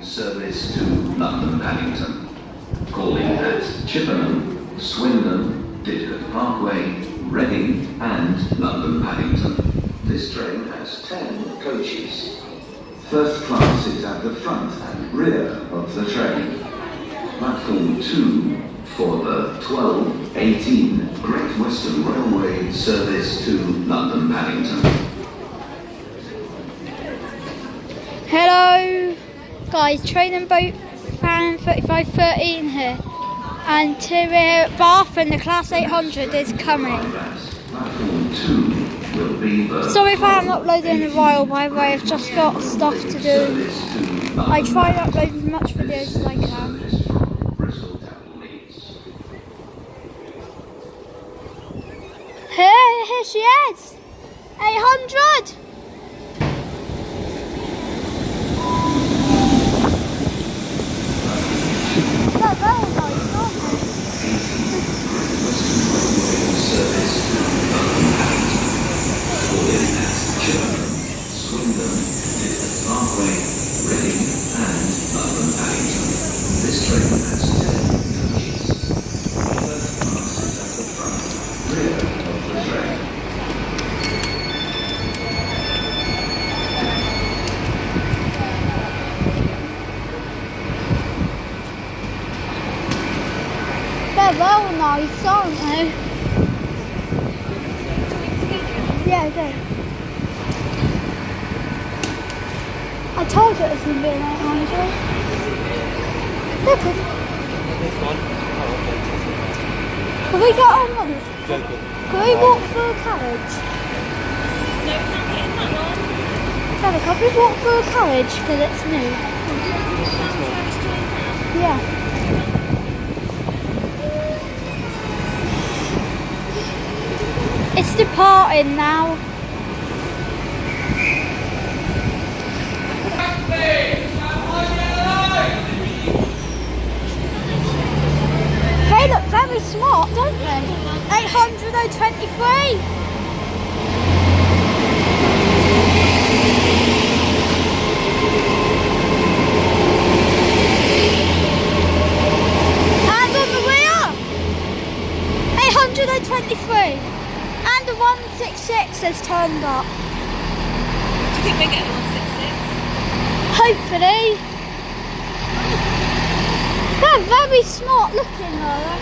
service to London Paddington. Calling at Chippenham, Swindon, Didcot Parkway, Reading and London Paddington. This train has 10 coaches. First class is at the front and rear of the train. Platform 2 for the 12:18 Great Western Railway service to London Paddington. Hello guys, train and boat fan 3513 here, and to Bath and the Class 800 is coming. Sorry if I haven't uploaded in a while, by the way, I've just got stuff to do. I try to upload as much videos as I can. Here she is! 800! They're well nice, aren't they? Yeah, they do. I told you it was going to be an 800. Look at this one. Can we get on one? Can we walk through a carriage? No, we can't get in that one. Daddy, can we walk through a carriage because it's new? Yeah. It's departing now. They look very smart, don't they? 823. And on the rear, 823. And the 166 has turned up. Do you think we get the 166? Hopefully. They're very smart looking though.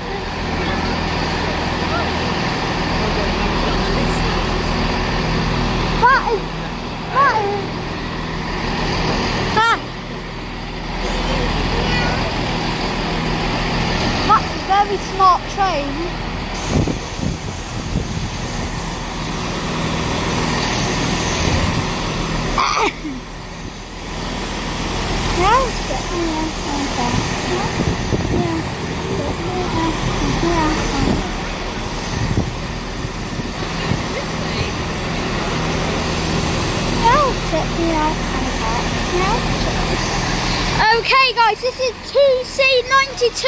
That's a very smart train. Okay guys, this is 2C92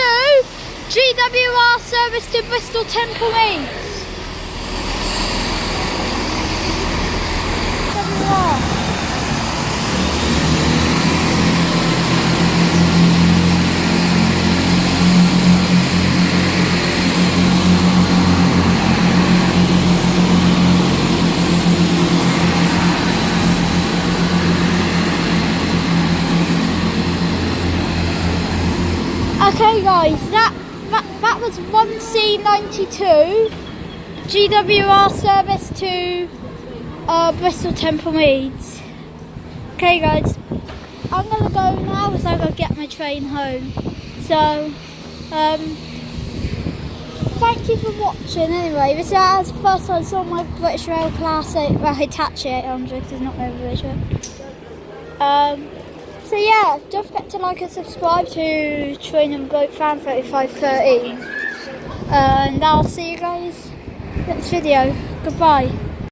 GWR service to Bristol Temple Meads. Okay guys, that was 1C92 GWR service to Bristol Temple Meads. Okay guys, I'm gonna go now because I'm gonna get my train home. So thank you for watching anyway. This is the first time I saw my British Rail Class 8, well Hitachi 800 because it's not over British Rail. So yeah, don't forget to like and subscribe to Train and Boat Fan 3513. And I'll see you guys next video. Goodbye.